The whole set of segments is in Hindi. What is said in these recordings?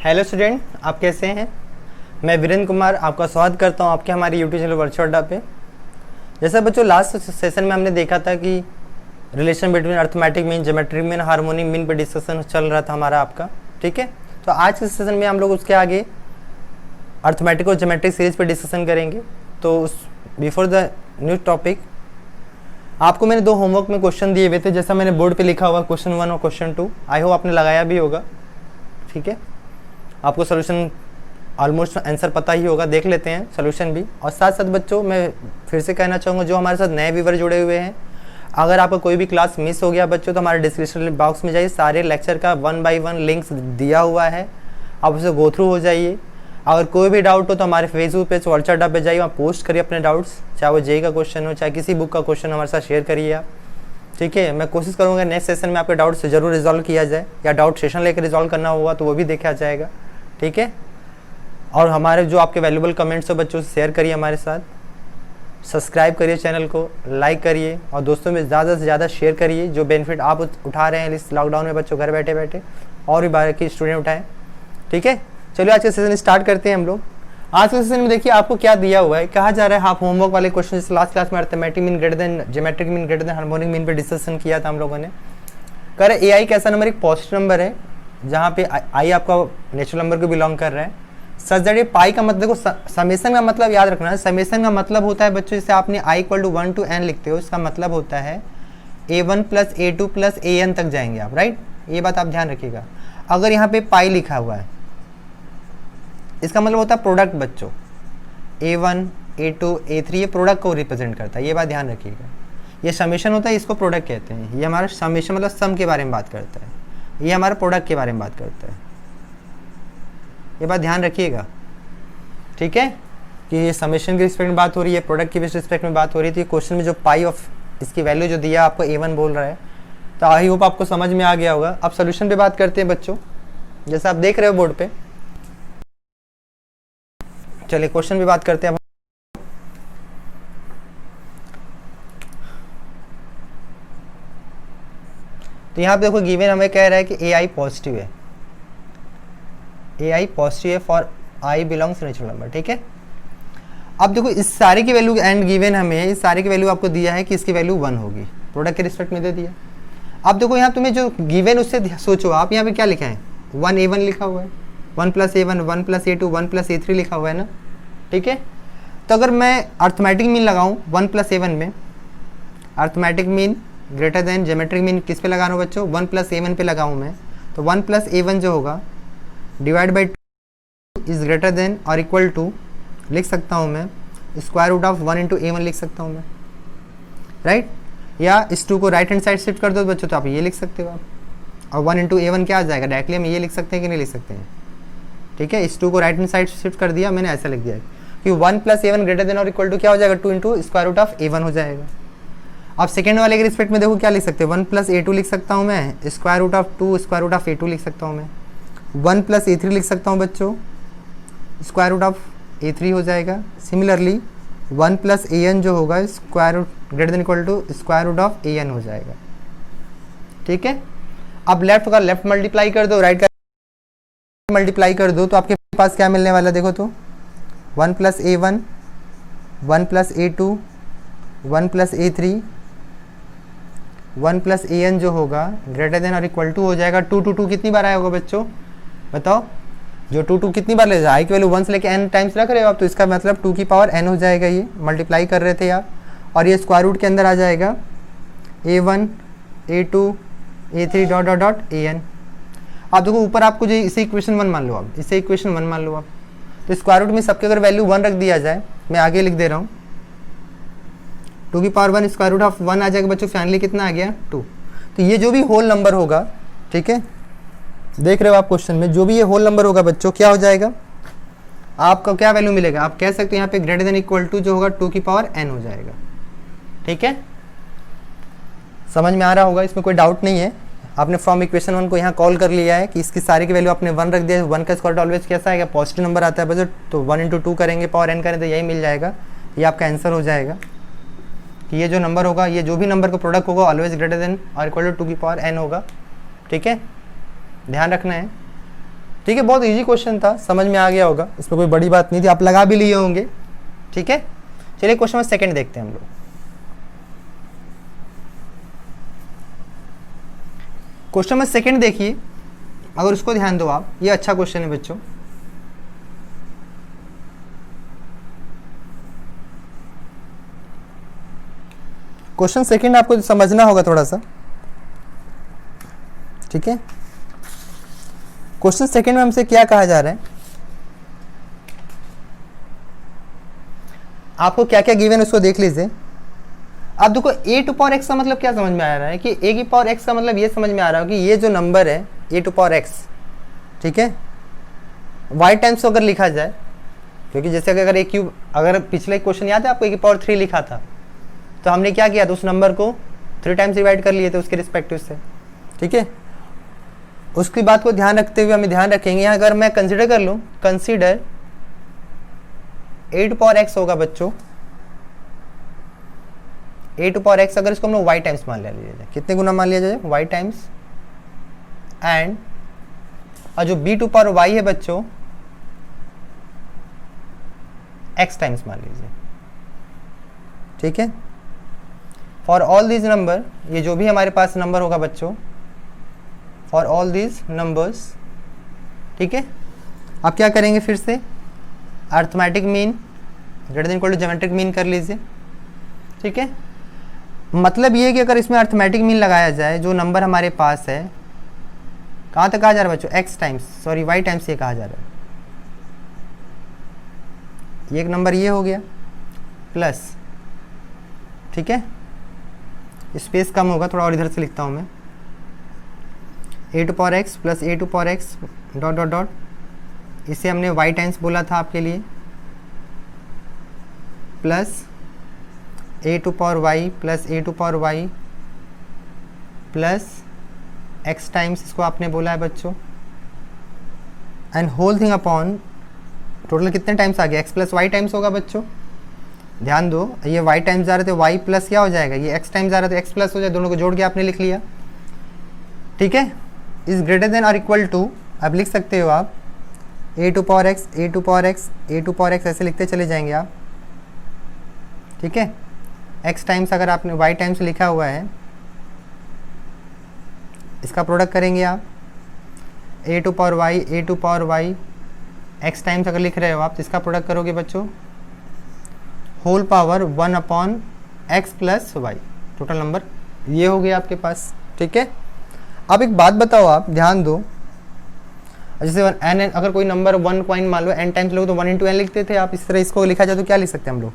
हेलो स्टूडेंट, आप कैसे हैं। मैं वीरेंद्र कुमार आपका स्वागत करता हूं आपके हमारे यूट्यूब चैनल वर्चुअल अड्डा पे। जैसा बच्चों लास्ट सेशन में हमने देखा था कि relation between arithmetic mean, geometric mean, harmonic mean पर डिस्कशन चल रहा था हमारा आपका। ठीक है, तो आज के सेशन में हम लोग उसके आगे अर्थमेटिक और ज्योमेट्रिक सीरीज पर डिस्कशन करेंगे। तो उस बिफोर द न्यू टॉपिक आपको मैंने दो होमवर्क में क्वेश्चन दिए हुए थे, जैसा मैंने बोर्ड पे लिखा हुआ क्वेश्चन 1 और क्वेश्चन 2। आई होप आपने लगाया भी होगा। ठीक है, आपको सोल्यूशन ऑलमोस्ट आंसर पता ही होगा, देख लेते हैं सोल्यूशन भी। और साथ साथ बच्चों मैं फिर से कहना चाहूँगा, जो हमारे साथ नए व्यूवर जुड़े हुए हैं, अगर आपका कोई भी क्लास मिस हो गया बच्चों तो हमारे डिस्क्रिप्शन बॉक्स में जाइए, सारे लेक्चर का 1 बाय 1 लिंक्स दिया हुआ है, आप उसे गो थ्रू हो जाइए। अगर कोई भी डाउट हो तो हमारे फेसबुक पेज वर्चुअल अड्डा पे जाइए, वहाँ पोस्ट करिए अपने डाउट्स, चाहे वो जेई का क्वेश्चन हो चाहे किसी बुक का क्वेश्चन, हमारे साथ शेयर करिए आप। ठीक है, मैं कोशिश करूँगा नेक्स्ट सेशन में आपके डाउट से ज़रूर रिजॉल्व किया जाए, या डाउट सेशन लेकर रिजॉल्व करना होगा तो वो भी देखा जाएगा। ठीक है, और हमारे जो आपके वैल्यूबल कमेंट्स हो बच्चों से शेयर करिए हमारे साथ, सब्सक्राइब करिए चैनल को, लाइक करिए और दोस्तों में ज़्यादा से ज़्यादा शेयर करिए। जो बेनिफिट आप उठा रहे हैं इस लॉकडाउन में बच्चों, घर बैठे बैठे और भी बाकी स्टूडेंट उठाएं। ठीक है, चलिए आज का सेशन स्टार्ट करते हैं हम लोग। आज के सेशन में देखिए आपको क्या दिया हुआ है, कहा जा रहा है आप होमवर्क वाले क्वेश्चन जैसे लास्ट क्लास में arithmetic mean greater then geometric mean greater then harmonic mean पे डिस्कशन किया था हम लोगों ने। कह रहे AI कैसा नंबर, एक पॉजिटिव नंबर है जहाँ पे आई आपका नेचुरल नंबर को बिलोंग कर रहा है। सच दैट ये पाई का मतलब, देखो समेशन का मतलब याद रखना है। समेशन का मतलब होता है बच्चों, जैसे आपने i = 1 to n लिखते हो, इसका मतलब होता है a1 + a2 + an तक जाएंगे आप, राइट। ये बात आप ध्यान रखिएगा। अगर यहाँ पे पाई लिखा हुआ है इसका मतलब होता है प्रोडक्ट बच्चों, a1 a2 a3 ये प्रोडक्ट को रिप्रेजेंट करता है, ये बात ध्यान रखिएगा। ये समेशन होता है, इसको प्रोडक्ट कहते हैं। ये हमारा समेशन मतलब सम के बारे में बात करता है, ये हमारा प्रोडक्ट के बारे में बात करता है, ये बात ध्यान रखिएगा। ठीक है, कि ये समेशन के रिस्पेक्ट में बात हो रही है, प्रोडक्ट की रिस्पेक्ट में बात हो रही है। तो ये क्वेश्चन में जो पाई ऑफ इसकी वैल्यू जो दिया आपको a1 बोल रहा है, तो आई होप आपको समझ में आ गया होगा। अब सोल्यूशन पे बात करते हैं बच्चों, जैसा आप देख रहे हो बोर्ड पे। चलिए क्वेश्चन पे बात करते हैं। तो यहाँ पे देखो गिवन हमें कह रहा है कि AI पॉजिटिव है, AI पॉजिटिव है for I belongs natural number. ठीक है, अब देखो इस सारे की वैल्यू एंड गिवन हमें इस सारे की वैल्यू आपको दिया है कि इसकी वैल्यू 1 होगी, प्रोडक्ट के रिस्पेक्ट में दे दिया। अब देखो यहाँ तुम्हें जो गिवन उससे सोचो आप, यहाँ पे क्या लिखा है, 1a1 लिखा हुआ है, 1 + a1 1 + a2 1 + a3 लिखा हुआ है ना। ठीक है, तो अगर मैं अर्थमेटिक मीन लगाऊं 1 + a1 में, arithmetic mean greater then geometric mean किस पे लगा रहा हूँ बच्चों, 1 + a1 पे लगाऊं मैं, तो 1 + a1 जो होगा divide by 2 is greater than और इक्वल टू, लिख सकता हूँ मैं √1 × a1 लिख सकता हूँ मैं, राइट। या इस 2 को राइट हैंड साइड शिफ्ट कर दो बच्चों तो आप ये लिख सकते हो आप, और 1 × a1 क्या आ जाएगा, डायरेक्टली हम ये लिख सकते हैं कि नहीं लिख सकते हैं। ठीक है, इस 2 को राइट हैंड साइड शिफ्ट कर दिया मैंने, ऐसा लिख दिया कि 1 + a1 ग्रेटर देन और इक्वल टू क्या हो जाएगा, 2 × √a1 हो जाएगा। अब सेकेंड वाले के रिस्पेक्ट में देखो क्या लिख सकते हैं, 1 + a2 लिख सकता हूँ मैं, √2 √a2 लिख सकता हूँ मैं, 1 + a3 लिख सकता हूँ बच्चों, √a3 हो जाएगा। सिमिलरली 1 + an जो होगा greater than equal to √an हो जाएगा। ठीक है, अब लेफ्ट का लेफ्ट मल्टीप्लाई कर दो, राइट का मल्टीप्लाई कर दो, तो आपके पास क्या मिलने वाला देखो, तो 1 + a1 1 + a2 1 + a3 1 + an जो होगा ग्रेटर देन और इक्वल टू हो जाएगा 2 कितनी बार आया होगा बच्चों बताओ, जो 2 कितनी बार ले जाए, आई की वैल्यू 1 से लेके n टाइम्स रख रहे हो आप, तो इसका मतलब 2 की पावर n हो जाएगा, ये मल्टीप्लाई कर रहे थे आप, और ये स्क्वायर रूट के अंदर आ जाएगा a1 a2 a3 an। आप देखो ऊपर आपको जो इसे इक्वेशन 1 मान लो, आप इसे इक्वेशन 1 मान लो आप, तो स्क्वायर रूट में सबके अगर वैल्यू 1 रख दिया जाए, मैं आगे लिख दे रहा हूँ, 2 की पावर 1 √1 आ जाएगा बच्चों, फाइनली कितना आ गया 2। तो ये जो भी होल नंबर होगा, ठीक है, देख रहे हो आप क्वेश्चन में, जो भी ये होल नंबर होगा बच्चों क्या हो जाएगा, आपका क्या वैल्यू मिलेगा, आप कह सकते हो यहाँ पे ग्रेटर देन इक्वल टू जो होगा 2 की पावर n हो जाएगा। ठीक है, समझ में आ रहा होगा, इसमें कोई डाउट नहीं है। आपने फ्रॉम इक्वेशन 1 को यहाँ कॉल कर लिया है कि इसकी सारी की वैल्यू आपने 1 रख दिया है, 1 का स्क्वायर ऑलवेज कैसा आएगा, पॉजिटिव नंबर आता है बच्चों, तो 1 × 2 करेंगे पावर n करें तो यही मिल जाएगा, ये आपका आंसर हो जाएगा कि ये जो नंबर होगा, ये जो भी नंबर का प्रोडक्ट होगा ऑलवेज ग्रेटर देन और इक्वल टू 2 की पावर n होगा। ठीक है, ध्यान रखना है। ठीक है, बहुत इजी क्वेश्चन था, समझ में आ गया होगा, इसमें कोई बड़ी बात नहीं थी, आप लगा भी लिए होंगे। ठीक है, चलिए क्वेश्चन नंबर सेकंड देखते हैं हम लोग। क्वेश्चन नंबर सेकंड देखिए, अगर उसको ध्यान दो आप, ये अच्छा क्वेश्चन है बच्चों। क्वेश्चन सेकंड आपको समझना होगा थोड़ा सा। ठीक है, क्वेश्चन सेकंड में हमसे क्या कहा जा रहा है, आपको क्या क्या गिवन है उसको देख लीजिए। आप देखो a टू पावर x का मतलब क्या समझ में आ रहा है कि a की पावर x का मतलब ये समझ में आ रहा है कि ये जो नंबर है a टू पावर x, ठीक है, y टाइम्स अगर लिखा जाए, क्योंकि जैसे अगर a क्यूब, अगर पिछले क्वेश्चन याद है आपको a की पावर 3 लिखा था, तो हमने क्या किया था, उस नंबर को 3 टाइम्स डिवाइड कर लिए थे उसके रिस्पेक्टिव से। ठीक है, उसकी बात को ध्यान रखते हुए हमें ध्यान रखेंगे, यहाँ अगर मैं कंसिडर कर लूँ, consider a to power x होगा बच्चों, a टू पावर x, अगर इसको हम लोग y टाइम्स मान लिया जाए, कितने गुना मान लिया जाए, y टाइम्स, एंड और जो b टू पावर y है बच्चों, x टाइम्स मान लीजिए। ठीक है, फॉर ऑल दीज नंबर, ये जो भी हमारे पास नंबर होगा बच्चों, फॉर ऑल दीज नंबर्स, ठीक है, आप क्या करेंगे, फिर से arithmetic mean greater than equal to geometric mean कर लीजिए। ठीक है, मतलब ये है कि अगर इसमें अर्थमेटिक मीन लगाया जाए, जो नंबर हमारे पास है, कहाँ तक कहा जा रहा है बच्चों, x times, sorry y times ये कहा जा रहा है, ये एक नंबर ये हो गया, प्लस, ठीक है, स्पेस कम होगा थोड़ा और इधर से लिखता हूँ मैं, a to power x plus a to power x dot dot dot, इसे हमने y टाइम्स बोला था आपके लिए, plus a to power y plus a to power y plus x times, इसको आपने बोला है बच्चों, and whole thing upon, total कितने टाइम्स आ गया, x प्लस y टाइम्स होगा बच्चों। ध्यान दो, ये y टाइम्स जा रहे थे, y प्लस क्या हो जाएगा, ये x टाइम्स जा रहे थे, x प्लस हो जाए, दोनों को जोड़ के आपने लिख लिया। ठीक है, इज ग्रेटर देन और इक्वल टू, अब लिख सकते हो आप a to power x, a to power x, a to power x, ऐसे लिखते चले जाएंगे आप। ठीक है, x टाइम्स अगर आपने y टाइम्स लिखा हुआ है, इसका प्रोडक्ट करेंगे आप, a to power y, a to power y, x times अगर लिख रहे हो आप, तो इसका प्रोडक्ट करोगे बच्चों, whole power 1 upon x plus y, total number ये हो गया आपके पास। ठीक है, अब एक बात बताओ आप, ध्यान दो, जैसे n, अगर कोई नंबर 1 को n मान लो, n टाइम्स लोग तो 1 इंटू n लिखते थे, आप इस तरह इसको लिखा जाए तो क्या लिख सकते हैं हम लोग,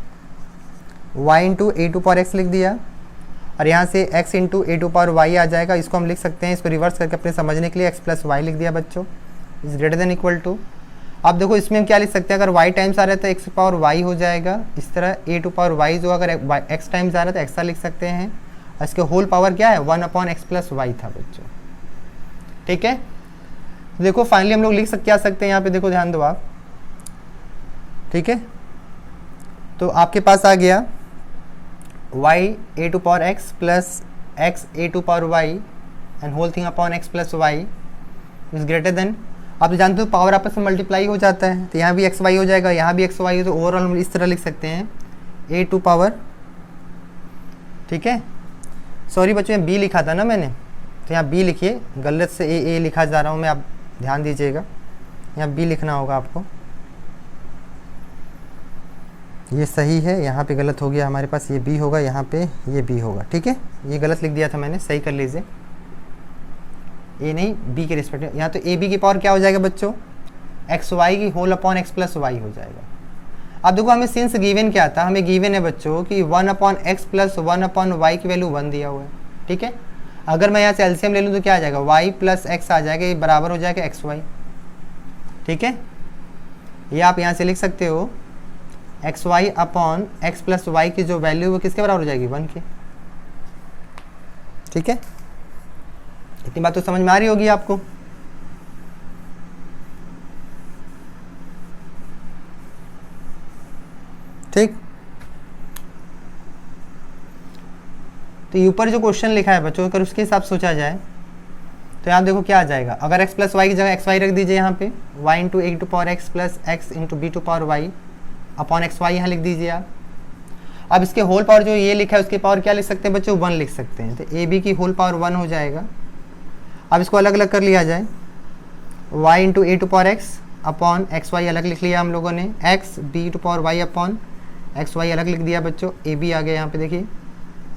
y into a to power x लिख दिया, और यहाँ से x into a to power y आ जाएगा, इसको हम लिख सकते हैं, इसको रिवर्स करके अपने समझने के लिए x प्लस वाई लिख दिया बच्चों, is greater than equal to. आप देखो इसमें हम क्या लिख सकते हैं, अगर y टाइम्स आ रहा है तो x पावर y हो जाएगा, इस तरह a टू पावर y जो अगर x टाइम्स आ रहा है तो एक्स्ट्रा लिख सकते हैं, और इसके होल पावर क्या है, 1 अपॉन x प्लस वाई था बच्चों। ठीक है, देखो फाइनली हम लोग लिख क्या सकते हैं यहाँ पे, देखो ध्यान दो आप। ठीक है, तो आपके पास आ गया y a to power x plus x a to power y and whole thing upon x plus y is greater than, आप तो जानते हो पावर आपस में मल्टीप्लाई हो जाता है, तो यहाँ भी एक्स वाई हो जाएगा, यहाँ भी एक्स वाई हो, तो ओवरऑल हम इस तरह लिख सकते हैं ए टू पावर, ठीक है, सॉरी बच्चों बी लिखा था ना मैंने, तो यहाँ बी लिखिए, गलत से ए लिखा जा रहा हूँ मैं, आप ध्यान दीजिएगा, यहाँ बी लिखना होगा आपको, ये सही है, यहाँ पे गलत हो गया हमारे पास, ये बी होगा, यहाँ पे ये बी होगा। ठीक है, ये गलत लिख दिया था मैंने, सही कर लीजिए, ए नहीं बी के रिस्पेक्ट, यहाँ तो ए बी की पावर क्या हो जाएगा बच्चों, एक्स वाई की whole upon x plus y हो जाएगा। अब देखो हमें सिंस गिवन क्या था, हमें गिवन है बच्चों कि 1 upon x plus 1 upon y की वैल्यू 1 दिया हुआ है। ठीक है, अगर मैं यहाँ से एलसीएम ले लूँ तो क्या आ जाएगा, वाई प्लस एक्स आ जाएगा, ये बराबर हो जाएगा एक्स वाई। ठीक है, ये आप यहाँ से लिख सकते हो x y upon x plus y की जो वैल्यू वो किसके बराबर हो जाएगी, 1 की। ठीक है, इतनी बात तो समझ में आ रही होगी आपको। ठीक, तो ऊपर जो क्वेश्चन लिखा है बच्चों, अगर उसके हिसाब से सोचा जाए तो यहाँ देखो क्या आ जाएगा, अगर x प्लस वाई की जगह एक्स वाई रख दीजिए यहाँ पे, y into a to power x plus x into b to power y upon x y यहाँ लिख दीजिए आप। अब इसके होल पावर जो ये लिखा है उसकी पावर क्या लिख सकते हैं बच्चों, 1 लिख सकते हैं, तो ए बी की होल पावर 1 हो जाएगा। अब इसको अलग अलग कर लिया जाए, y into a to power x upon x y अलग लिख लिया हम लोगों ने, x b to power y upon x y अलग लिख दिया बच्चों, ए बी आ गया यहाँ पे देखिए,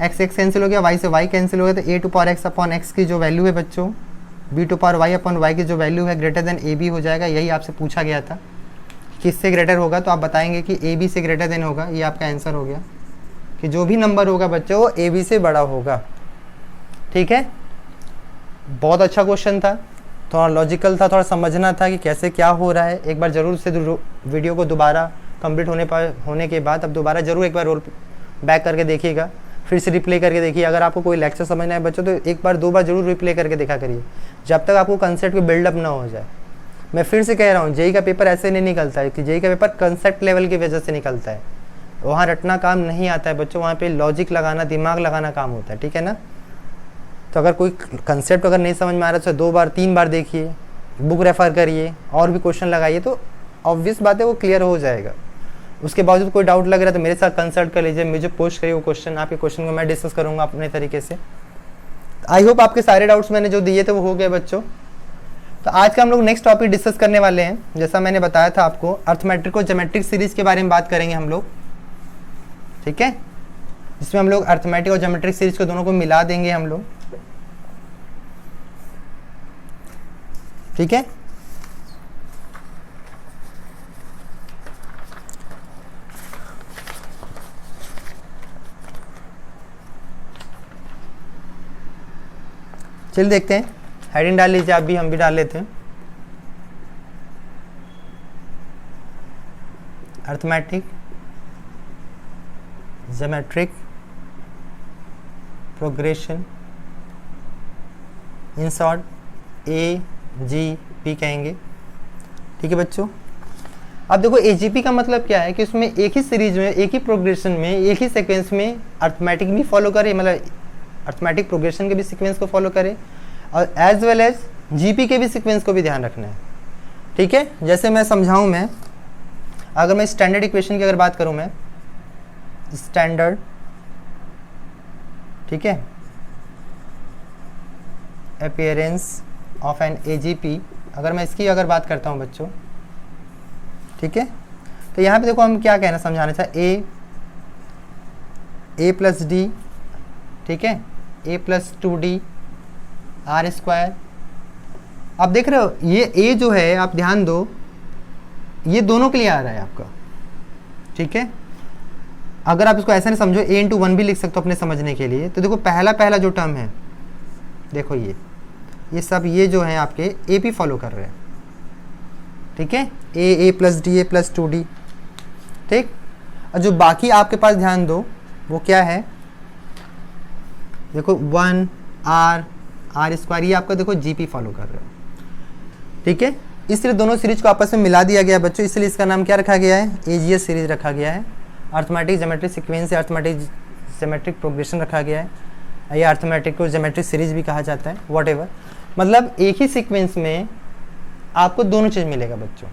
एक्स एक्स कैंसिल हो गया, वाई से वाई कैंसिल हो गया, तो a to power x upon x की जो वैल्यू है बच्चों, b to power y upon y की जो वैल्यू है ग्रेटर देन ए बी हो जाएगा। यही आपसे पूछा गया था किससे ग्रेटर होगा, तो आप बताएंगे कि ए बी से ग्रेटर देन होगा, ये आपका आंसर हो गया कि जो भी नंबर होगा बच्चों वो ए बी से बड़ा होगा। ठीक है, बहुत अच्छा क्वेश्चन था, थोड़ा लॉजिकल था, थोड़ा समझना था कि कैसे क्या हो रहा है। एक बार ज़रूर से वीडियो को दोबारा कंप्लीट होने के बाद अब दोबारा ज़रूर एक बार रोल बैक करके देखिएगा, फिर से रिप्ले करके देखिए। अगर आपको कोई लेक्चर समझना है बच्चों तो एक बार 2 बार जरूर रिप्ले करके देखा करिए, जब तक आपको कंसेप्ट की बिल्डअप ना हो जाए। मैं फिर से कह रहा हूँ, जेई का पेपर ऐसे नहीं निकलता है कि जेई का पेपर कंसेप्ट लेवल की वजह से निकलता है, वहाँ रटना काम नहीं आता है बच्चों, वहाँ पे लॉजिक लगाना, दिमाग लगाना काम होता है। ठीक है ना, तो अगर कोई कंसेप्ट अगर नहीं समझ में आ रहा है तो 2 बार 3 बार देखिए, बुक रेफ़र करिए और भी क्वेश्चन लगाइए, तो ऑब्वियस बात है वो क्लियर हो जाएगा। उसके बावजूद कोई डाउट लग रहा है तो मेरे साथ कंसल्ट कर लीजिए, मुझे पोस्ट करिए वो क्वेश्चन, आपके क्वेश्चन को मैं डिस्कस करूंगा अपने तरीके से। आई होप आपके सारे डाउट्स मैंने जो दिए थे वो हो गए बच्चों। तो आज का हम लोग नेक्स्ट टॉपिक डिस्कस करने वाले हैं, जैसा मैंने बताया था आपको, अर्थमेट्रिक और ज्योमेट्रिक सीरीज के बारे में बात करेंगे हम लोग। ठीक है, जिसमें हम लोग अर्थमेटिक और ज्योमेट्रिक सीरीज को दोनों को मिला देंगे हम लोग। ठीक है, चलिए देखते हैं, हेडिंग डाल लीजिए आप भी, हम भी डाल लेते हैं। Arithmetic geometric progression, in short AGP कहेंगे। ठीक है बच्चों, अब देखो AGP का मतलब क्या है कि उसमें एक ही सीरीज में, एक ही प्रोग्रेशन में, एक ही सीक्वेंस में अर्थमेटिक भी फॉलो करे, मतलब अर्थमेटिक प्रोग्रेशन के भी सीक्वेंस को फॉलो करे और एज वेल एज GP के भी सीक्वेंस को भी ध्यान रखना है। ठीक है, जैसे मैं समझाऊं, मैं अगर मैं स्टैंडर्ड इक्वेशन की अगर बात करूं, मैं स्टैंडर्ड, ठीक है, अपीयरेंस ऑफ एन AGP, अगर मैं इसकी अगर बात करता हूं बच्चों, ठीक है, तो यहाँ पे देखो हम क्या कहना समझाना चाहे, a प्लस डी, ठीक है, a plus 2d are square. आप देख रहे हो ये a जो है, आप ध्यान दो, ये दोनों के लिए आ रहा है आपका। ठीक है, अगर आप इसको ऐसा नहीं समझो, a इंटू 1 भी लिख सकते हो अपने समझने के लिए। तो देखो पहला जो टर्म है, देखो ये सब ये जो है आपके AP फॉलो कर रहे हैं। ठीक है, a plus D, a plus 2d। ठीक, और जो बाकी आपके पास ध्यान दो वो क्या है, देखो 1 आर स्क्वायर, ये आपका देखो GP फॉलो कर रहे हो। ठीक है, इसलिए दोनों सीरीज को आपस में मिला दिया गया बच्चों, इसलिए इसका नाम क्या रखा गया है, AGS सीरीज रखा गया है। Arithmetic geometric sequence, arithmetic geometric progression रखा गया है, या अर्थमेटिक को ज्योमेट्रिक सीरीज भी कहा जाता है, व्हाटएवर। मतलब एक ही सीक्वेंस में आपको दोनों चीज़ मिलेगा बच्चों।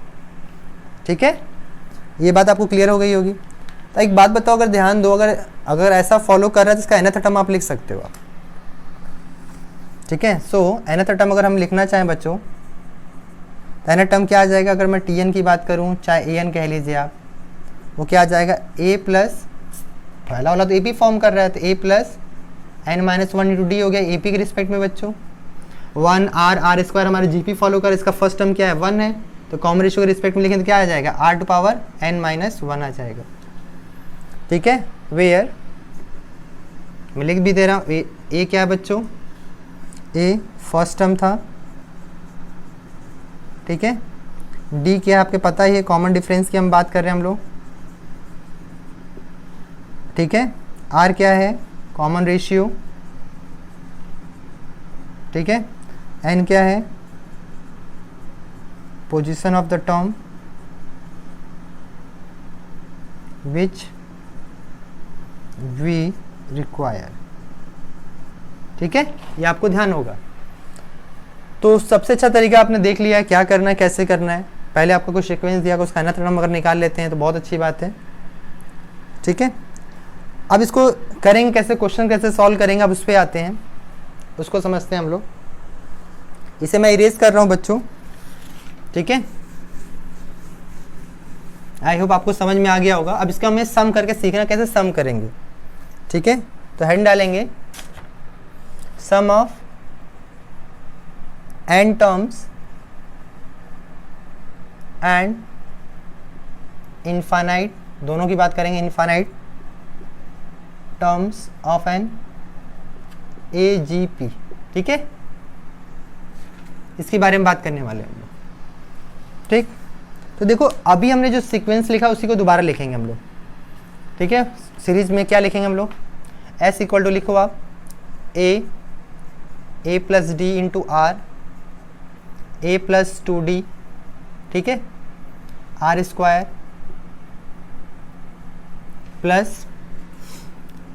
ठीक है, ये बात आपको क्लियर हो गई होगी। तो एक बात बताओ, अगर ध्यान दो, अगर ऐसा फॉलो कर रहा है तो इसका nth टर्म आप लिख सकते हो आप। ठीक है, सो nth टर्म अगर हम लिखना चाहें बच्चों, तो nth टर्म क्या आ जाएगा, अगर मैं Tn की बात करूं, चाहे An कह लीजिए आप, वो क्या आ जाएगा, a प्लस, पहला वाला तो AP फॉर्म कर रहा है, तो a plus n minus 1 into D हो गया AP के रिस्पेक्ट में बच्चों। 1 आर स्क्वायर हमारे GP फॉलो कर, इसका फर्स्ट टर्म क्या है 1 है, तो कॉमन रेशियो के रिस्पेक्ट में लिखें तो क्या आ जाएगा, r to power n minus 1 आ जाएगा। ठीक है, वेयर मैं लिख भी दे रहा हूँ, ए क्या है बच्चों, ए फर्स्ट टर्म था। ठीक है, डी क्या है आपके पता ही है, कॉमन डिफरेंस की हम बात कर रहे हैं हम लोग। ठीक है, आर क्या है, कॉमन रेशियो। ठीक है, एन क्या है, position of the term which we require. ठीक है, ये आपको ध्यान होगा। तो सबसे अच्छा तरीका आपने देख लिया है क्या करना है, कैसे करना है। पहले आपको कुछ सीक्वेंस दिया, उसका nth टर्म अगर निकाल लेते हैं तो बहुत अच्छी बात है, ठीक है। अब इसको करेंगे कैसे, क्वेश्चन कैसे सॉल्व करेंगे, अब उस पर आते हैं, उसको समझते हैं हम लोग। इसे मैं इरेज कर रहा हूँ बच्चों, ठीक है। आई होप आपको समझ में आ गया होगा। अब इसका हमें सम करके सीखना कैसे सम करेंगे, ठीक है। तो हेड डालेंगे sum of n terms and infinite, दोनों की बात करेंगे, infinite terms of n AGP, ठीक है। इसके बारे में बात करने वाले हम लोग, ठीक। तो देखो अभी हमने जो सीक्वेंस लिखा उसी को दोबारा लिखेंगे हम लोग, ठीक है। सीरीज में क्या लिखेंगे हम लोग, S इक्वल टू लिखो आप A plus d into R, A plus 2D, ठीक है, R square plus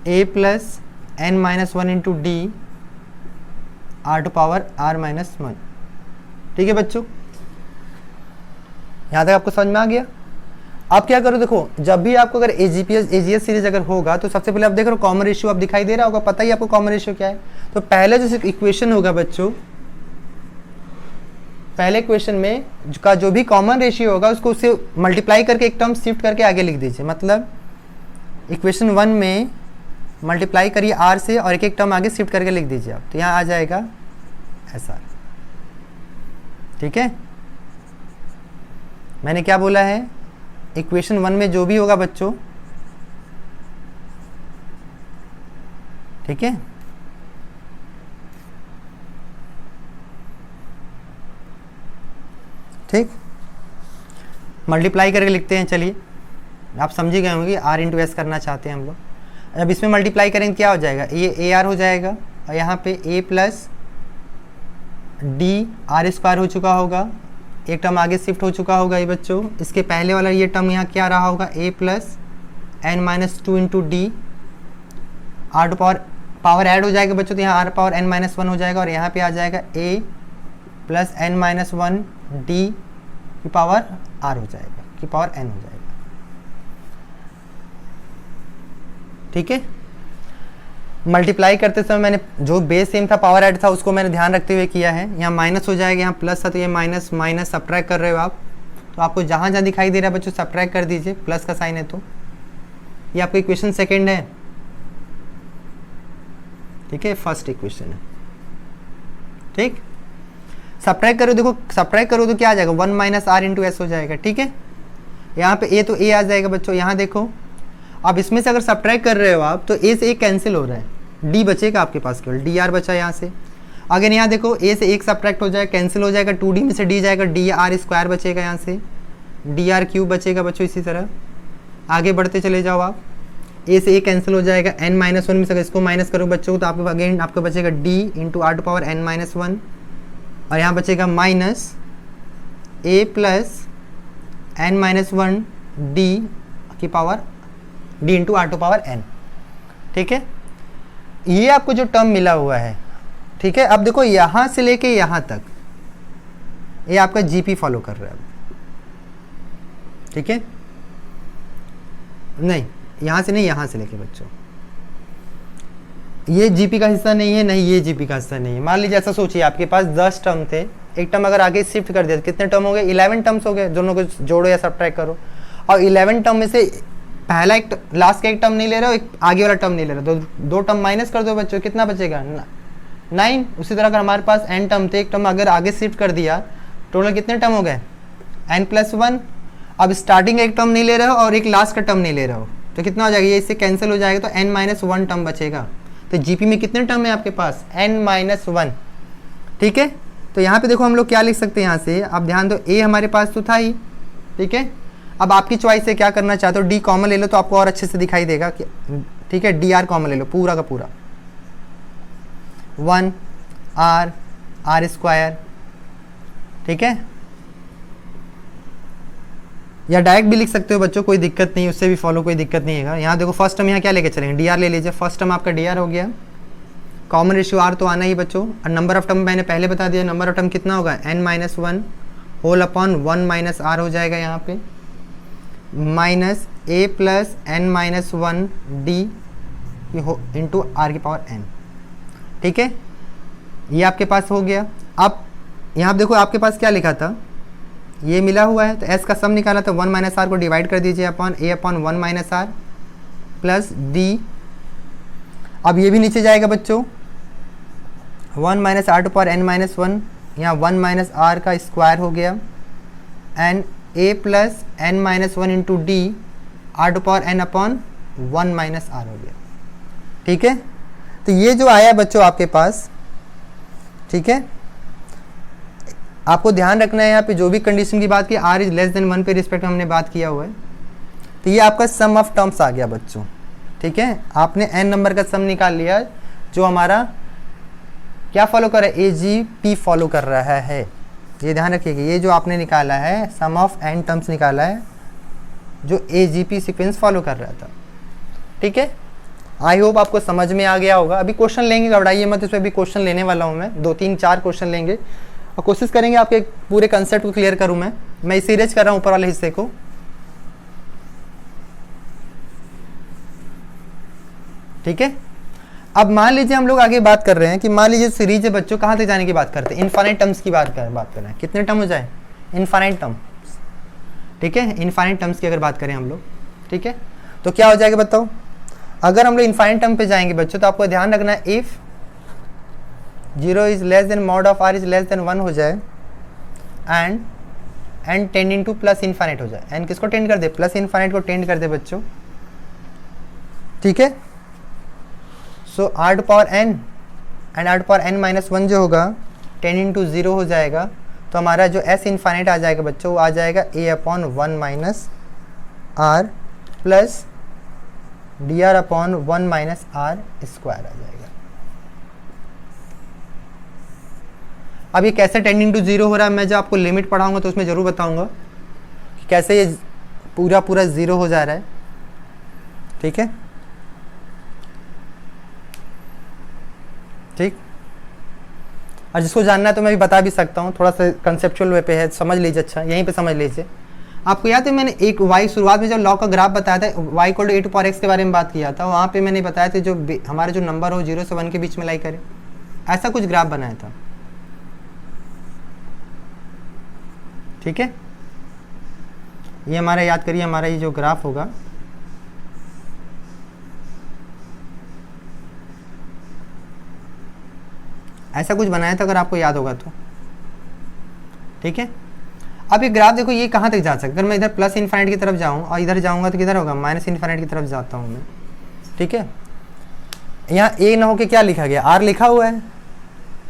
A plus n minus 1 into d R to power R minus 1, ठीक है बच्चों। यहाँ तक आपको समझ में आ गया। आप क्या करो, देखो जब भी आपको अगर AGS सीरीज अगर होगा तो सबसे पहले आप देख रहे हो कॉमन रेशियो आप दिखाई दे रहा होगा, पता ही आपको कॉमन रेशियो क्या है। तो पहले जो इक्वेशन होगा बच्चों, पहले इक्वेशन में का जो भी कॉमन रेशियो होगा उसको उससे मल्टीप्लाई करके एक टर्म शिफ्ट करके आगे लिख दीजिए। मतलब इक्वेशन 1 में मल्टीप्लाई करिए R से और एक एक टर्म आगे शिफ्ट करके लिख दीजिए आप, तो यहाँ आ जाएगा SR, ठीक है। मैंने क्या बोला है, इक्वेशन 1 में जो भी होगा बच्चों, ठीक है, ठीक, मल्टीप्लाई करके लिखते हैं। चलिए आप समझ गए होंगे, R इंटू एस करना चाहते हैं हम लोग। अब इसमें मल्टीप्लाई करेंगे क्या हो जाएगा, ये AR हो जाएगा और यहाँ पे A plus D R square हो चुका होगा, एक टर्म आगे शिफ्ट हो चुका होगा ये बच्चों। इसके पहले वाला ये टर्म यहाँ क्या रहा होगा, A plus n minus 2 into d R to power add हो जाएगा बच्चों, तो यहाँ R पावर n माइनस 1 हो जाएगा और यहाँ पे आ जाएगा A plus n minus 1 D की पावर R हो जाएगा, की पावर n हो जाएगा, ठीक है। मल्टीप्लाई करते समय मैंने जो बेस सेम था, पावर ऐड था, उसको मैंने ध्यान रखते हुए किया है। यहाँ माइनस हो जाएगा, यहाँ प्लस था तो ये माइनस माइनस सब्ट्रैक्ट कर रहे हो आप, तो आपको जहाँ जहाँ दिखाई दे रहा है बच्चों सब्ट्रैक्ट कर दीजिए, प्लस का साइन है तो। ये आपका इक्वेशन सेकेंड है, ठीक है, फर्स्ट इक्वेशन है, ठीक। सब्ट्रैक्ट करो, देखो सब्ट्रैक्ट करो तो क्या आ जाएगा, 1 माइनस R इंटू एस हो जाएगा, ठीक है। यहाँ पे A तो A आ जाएगा बच्चों, यहाँ देखो अब इसमें से अगर सब्ट्रैक्ट कर रहे हो आप तो A से A कैंसिल हो रहा है, D बचेगा आपके पास, केवल DR बचा यहाँ से। अगर यहाँ देखो A से 1 सब्ट्रैक्ट हो जाएगा, कैंसिल हो जाएगा, 2D में से D जाएगा, DR स्क्वायर बचेगा, यहाँ से DR क्यूब बचेगा बच्चों। इसी तरह आगे बढ़ते चले जाओ आप, A से A कैंसिल हो जाएगा, n माइनस 1 में से अगर इसको माइनस करो बच्चों तो आपको अगेन आपको बचेगा D into R to power n minus 1 और यहाँ बचेगा minus A plus n minus 1 D की power D into R to power n, ठीक है। ये आपको जो टर्म मिला हुआ है, ठीक है। अब देखो यहाँ से लेके यहाँ तक ये आपका GP फॉलो कर रहा है, ठीक है। नहीं यहाँ से नहीं, यहाँ से लेके बच्चों ये GP का हिस्सा नहीं है, नहीं ये GP का हिस्सा नहीं है। मान लीजिए ऐसा सोचिए आपके पास 10 टर्म थे, एक टर्म अगर आगे शिफ्ट कर दिया तो कितने टर्म हो गए, 11 टर्म्स हो गए। दोनों को जोड़ो या सब्ट्रैक्ट करो और 11 टर्म में से पहला एक लास्ट का एक टर्म नहीं ले रहे हो, एक आगे वाला टर्म नहीं ले रहे हो, तो 2 टर्म माइनस कर दो बच्चों, कितना बचेगा 9। उसी तरह अगर हमारे पास n टर्म थे, एक टर्म अगर आगे शिफ्ट कर दिया, टोटल कितने टर्म हो गए n प्लस 1। अब स्टार्टिंग एक टर्म नहीं ले रहे हो और एक लास्ट का टर्म नहीं ले रहे हो, तो कितना हो जाएगा, ये इससे कैंसिल हो जाएगा, तो n माइनस 1 टर्म बचेगा। तो GP में कितने टर्म है आपके पास, n माइनस 1, ठीक है। तो यहाँ पे देखो हम लोग क्या लिख सकते हैं, यहाँ से आप ध्यान दो, A हमारे पास तो था ही, ठीक है। अब आपकी चॉइस है क्या करना चाहते हो, D कॉमन ले लो तो आपको और अच्छे से दिखाई देगा, ठीक है। DR कॉमन ले लो पूरा का पूरा, 1 R स्क्वायर, ठीक है। या डायरेक्ट भी लिख सकते हो बच्चों, कोई दिक्कत नहीं, उससे भी फॉलो कोई दिक्कत नहीं है। यहाँ देखो फर्स्ट टर्म यहाँ क्या लेके चलेंगे, DR ले लीजिए, फर्स्ट टर्म आपका DR हो गया, कॉमन रेशियो आर तो आना ही बच्चों, और नंबर ऑफ टर्म मैंने पहले बता दिया, नंबर ऑफ टर्म कितना होगा n-1 whole upon 1 minus r हो जाएगा यहाँ पे, minus a plus n-1 d into r की पावर n। ठीक है, ये आपके पास हो गया। अब यहाँ देखो आपके पास क्या लिखा था, ये मिला हुआ है, तो s का सम निकाला था, 1 माइनस आर को डिवाइड कर दीजिए upon a upon 1 minus r plus d। अब ये भी नीचे जाएगा बच्चों, 1 minus r to power n minus 1, यहाँ 1 माइनस आर का स्क्वायर हो गया, and a plus n minus 1 into d r to power n upon 1 minus r हो गया। ठीक है, तो ये जो आया बच्चों आपके पास, ठीक है, आपको ध्यान रखना है यहाँ पे जो भी कंडीशन की बात की, r इज लेस देन 1 पे रिस्पेक्ट में हमने बात किया हुआ है, तो ये आपका सम ऑफ टर्म्स आ गया बच्चों। ठीक है, आपने n नंबर का सम निकाल लिया जो हमारा क्या फॉलो कर रहा है, AGP फॉलो कर रहा है। ये ध्यान रखिएगा, ये जो आपने निकाला है सम ऑफ n टर्म्स निकाला है जो AGP सीक्वेंस फॉलो कर रहा था। ठीक है, आई होप आपको समझ में आ गया होगा। अभी क्वेश्चन लेंगे, घबराइए मत, इसमें भी क्वेश्चन लेने वाला हूँ मैं, 2 3 4 क्वेश्चन लेंगे और कोशिश करेंगे आपके पूरे कंसेप्ट को क्लियर करूँ। मैं इसे इरेज कर रहा हूँ ऊपर वाले हिस्से को। ठीक है, अब मान लीजिए हम लोग आगे बात कर रहे हैं कि मान लीजिए सीरीज है बच्चों, कहाँ तक जाने की बात करते हैं, इनफाइनाइट टर्म्स की बात कर रहे हैं। कितने टर्म हो जाए, इनफाइनाइट टर्म। ठीक है, इनफाइनाइट टर्म्स की अगर बात करें हम लोग, ठीक है, तो क्या हो जाएगा बताओ। अगर हम लोग इनफाइनाइट टर्म पे जाएंगे बच्चों, तो आपको ध्यान रखना है if 0 is less than mod of r is less than 1 हो जाए and n tending to plus infinite हो जाए। n किसको टेंड कर दे, प्लस इनफाइनाइट को टेंड कर दे बच्चों। ठीक है, so r to power n and r to power n minus 1 जो होगा टेंडिंग टू 0 हो जाएगा, तो हमारा जो s इनफाइनाइट आ जाएगा बच्चों, वो आ जाएगा a upon 1 minus r plus d r upon 1 minus r square आ जाएगा। अब ये कैसे टेंडिंग टू 0 हो रहा है, मैं जब आपको लिमिट पढ़ाऊंगा तो उसमें ज़रूर बताऊंगा कि कैसे ये पूरा 0 हो जा रहा है। ठीक है, ठीक, और जिसको जानना है तो मैं भी बता भी सकता हूँ, थोड़ा सा कंसेप्चुअल वे पे है, समझ लीजिए। अच्छा, यहीं पे समझ लीजिए। आपको याद है मैंने एक y शुरुआत में जब लॉ का ग्राफ बताया था, y equal to a to power x के बारे में बात किया था, वहाँ पे मैंने बताया था जो हमारे जो नंबर हो 0 से 1 के बीच में लाई करे, ऐसा कुछ ग्राफ बनाया था। ठीक है, ये हमारा याद करिए, हमारा ये जो ग्राफ होगा, ऐसा कुछ बनाया था अगर आपको याद होगा तो। ठीक है, अब ये ग्राफ देखो, ये कहाँ तक जा सकता है। अगर मैं इधर प्लस इनफाइनाइट की तरफ जाऊँ और इधर जाऊँगा तो किधर होगा, माइनस इनफाइनाइट की तरफ जाता हूँ मैं। ठीक है, यहाँ a ना होके क्या लिखा गया, r लिखा हुआ है,